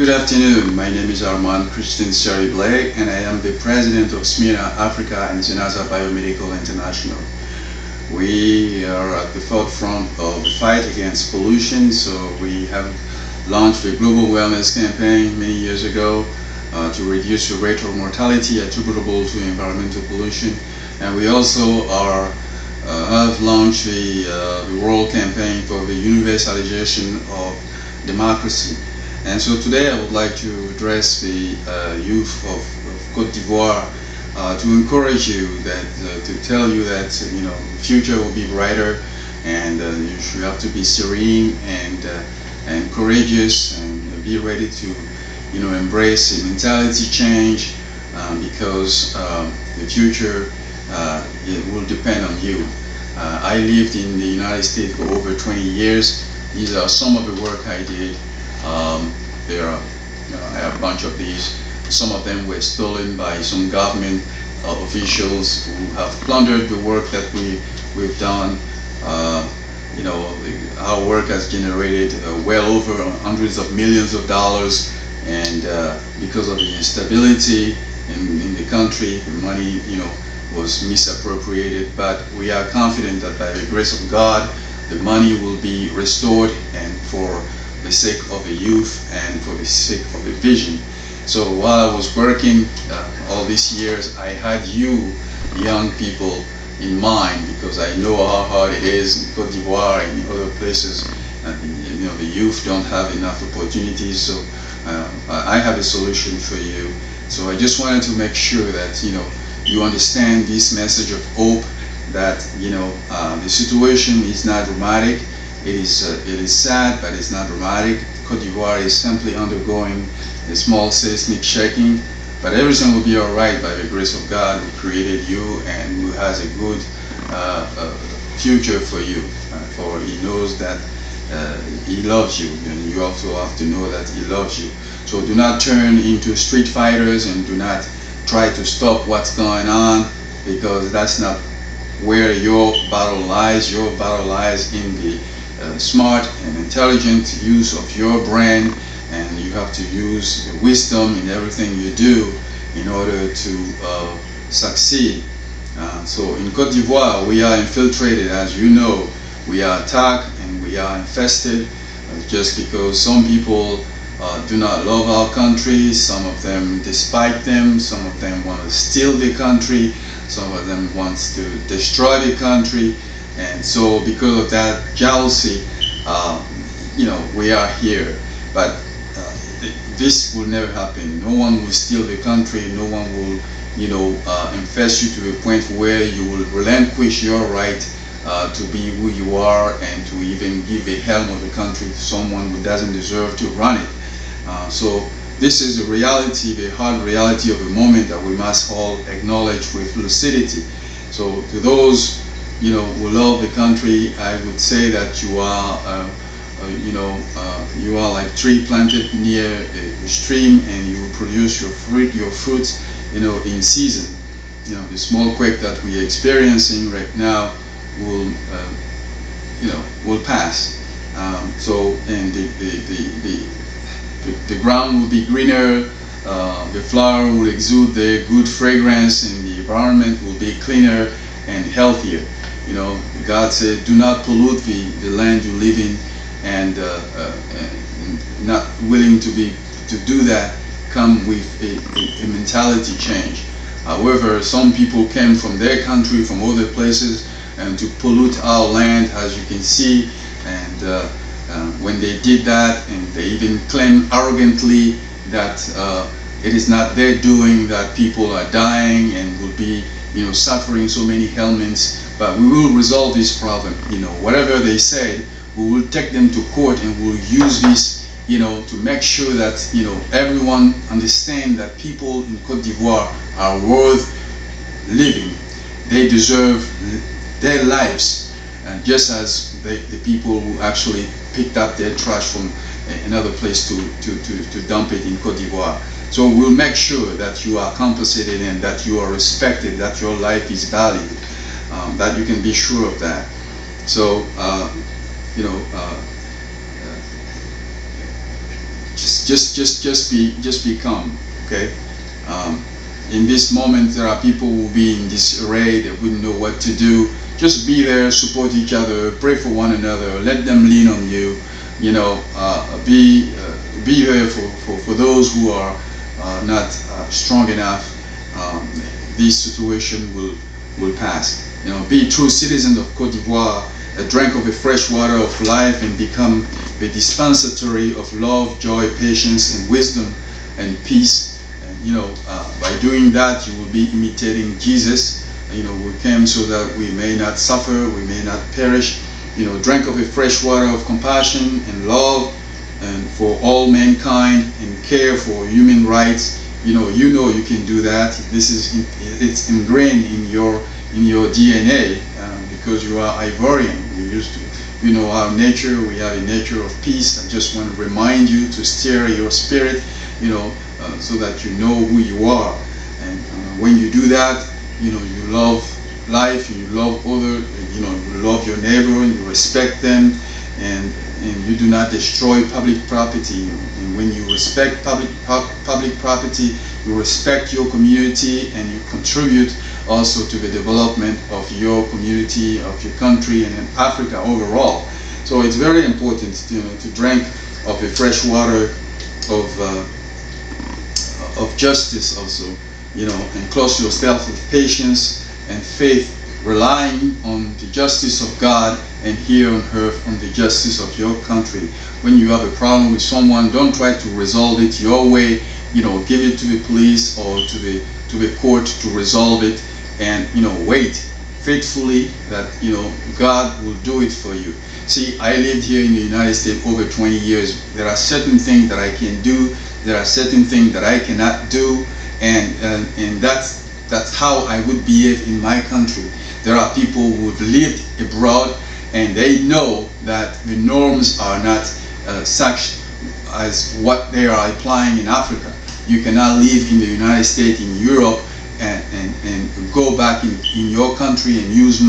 Good afternoon. My name is Armand Christian Sherry Blake, and I am the president of Smyrna Africa and Zenaza Biomedical International. We are at the forefront of the fight against pollution, so we have launched a global wellness campaign many years ago to reduce the rate of mortality attributable to environmental pollution, and we also have launched the World Campaign for the Universalization of Democracy. And so today I would like to address the youth of Côte d'Ivoire to encourage you that, to tell you that the future will be brighter, and you have to be serene and courageous, and be ready to embrace a mentality change, because the future it will depend on you. I lived in the United States for over 20 years. These are some of the work I did. I have a bunch of these. Some of them were stolen by some government officials who have plundered the work that we've done. Our work has generated well over hundreds of millions of dollars, and because of the instability in the country, the money was misappropriated. But we are confident that by the grace of God, the money will be restored, and for the sake of the youth and for the sake of the vision. So while I was working all these years, I had you young people in mind, because I know how hard it is in Côte d'Ivoire and in other places, and the youth don't have enough opportunities. So I have a solution for you. So I just wanted to make sure that you understand this message of hope, that the situation is not dramatic. It is sad, but it's not dramatic. Côte d'Ivoire is simply undergoing a small seismic shaking, but everything will be all right by the grace of God, who created you and who has a good future for you. For He knows that He loves you, and you also have to know that He loves you. So do not turn into street fighters, and do not try to stop what's going on, because that's not where your battle lies. Your battle lies in the smart and intelligent use of your brain, and you have to use wisdom in everything you do in order to succeed. So in Côte d'Ivoire, we are infiltrated, as you know. We are attacked and we are infested, just because some people do not love our country. Some of them despite them. Some of them want to steal the country. Some of them want to destroy the country. And so because of that jealousy, we are here. But this will never happen. No one will steal the country. No one will, infest you to a point where you will relinquish your right to be who you are, and to even give the helm of the country to someone who doesn't deserve to run it. So this is the reality, the hard reality of the moment, that we must all acknowledge with lucidity. So to those who love the country, I would say that you are, you are like tree planted near a stream, and you will produce your fruits, in season. The small quake that we are experiencing right now will, will pass. And the ground will be greener, the flower will exude their good fragrance, and the environment will be cleaner and healthier. God said, do not pollute the land you live in, and not willing to do that, come with a mentality change. However, some people came from their country, from other places, and to pollute our land, as you can see. And when they did that, and they even claimed arrogantly that it is not their doing that people are dying and will be suffering so many ailments. But we will resolve this problem. Whatever they said, we will take them to court, and we'll use this, to make sure that, everyone understand that people in Côte d'Ivoire are worth living. They deserve their lives, just as the people who actually picked up their trash from another place to dump it in Côte d'Ivoire. So we'll make sure that you are compensated, and that you are respected, that your life is valued. That you can be sure of that. So, just just be calm, okay? In this moment, there are people who will be in disarray, they wouldn't know what to do. Just be there, support each other, pray for one another, let them lean on you. You know, be there for those who are not strong enough. This situation will pass. You know, be true citizens of Côte d'Ivoire, drink of the fresh water of life, and become the dispensatory of love, joy, patience, and wisdom and peace. And, you know, by doing that, you will be imitating Jesus. You know, we came so that we may not suffer, we may not perish. You know, drink of the fresh water of compassion and love, and for all mankind, and care for human rights. You know you can do that. It's ingrained in your DNA, because you are Ivorian. We used to, you know, our nature. We have a nature of peace. I just want to remind you to stir your spirit, you know, so that you know who you are. And when you do that, you know, you love life, you love other, you know, you love your neighbor, and you respect them, and you do not destroy public property. And when you respect public property, you respect your community, and you contribute also to the development of your community, of your country, and in Africa overall. So it's very important, you know, to drink of the fresh water of justice also, you know, and clothe yourself with patience and faith, relying on the justice of God, and here on earth on the justice of your country. When you have a problem with someone, don't try to resolve it your way. You know, give it to the police or to the court to resolve it, and, you know, wait faithfully that, you know, God will do it for you. See, I lived here in the United States over 20 years. There are certain things that I can do. There are certain things that I cannot do, and that's how I would behave in my country. There are people who've lived abroad, and they know that the norms are not such as what they are applying in Africa. You cannot live in the United States, in Europe, and go back in your country and use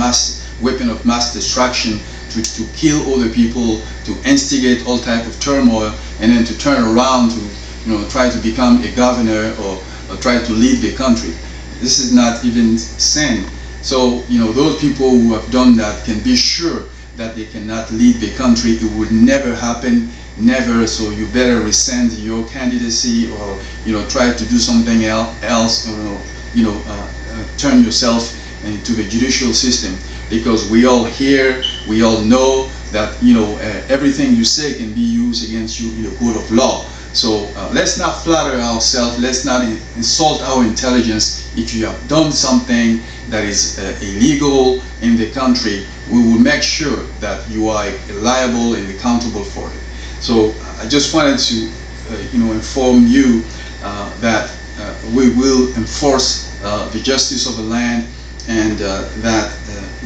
weapon of mass destruction to kill other people, to instigate all type of turmoil, and then to turn around to, you know, try to become a governor or try to lead the country. This is not even sane. So, you know, those people who have done that can be sure that they cannot lead the country. It would never happen, never. So you better rescind your candidacy, or, you know, try to do something else, or, you know, turn yourself into the judicial system, because we all hear, we all know that, you know, everything you say can be used against you in the court of law. So let's not flatter ourselves, let's not insult our intelligence. If you have done something that is illegal in the country, we will make sure that you are liable and accountable for it. So I just wanted to you know, inform you that we will enforce the justice of the land, and that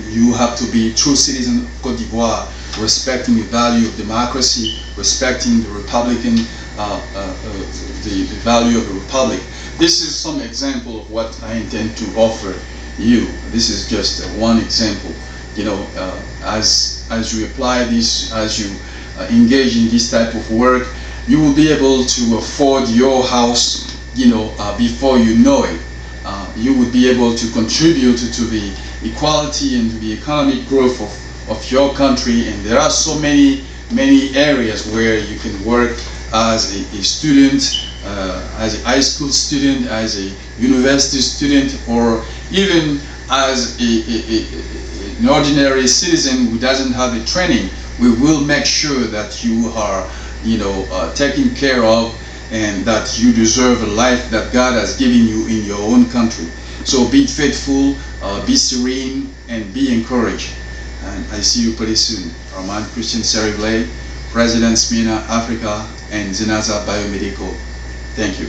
you have to be true citizens of Côte d'Ivoire, respecting the value of democracy, respecting the Republican the value of the republic. This is some example of what I intend to offer you. This is just one example. You know, as you apply this, as you engage in this type of work, you will be able to afford your house, you know, before you know it. You would be able to contribute to the equality and to the economic growth of your country. And there are so many areas where you can work as a student, as a high school student, as a university student, or even as an ordinary citizen who doesn't have the training. We will make sure that you are, you know, taken care of, and that you deserve a life that God has given you in your own country. So be faithful, be serene, and be encouraged. And I see you pretty soon. Armand Christian Seriblay, President Smyrna Africa, and Zinaza Biomedical. Thank you.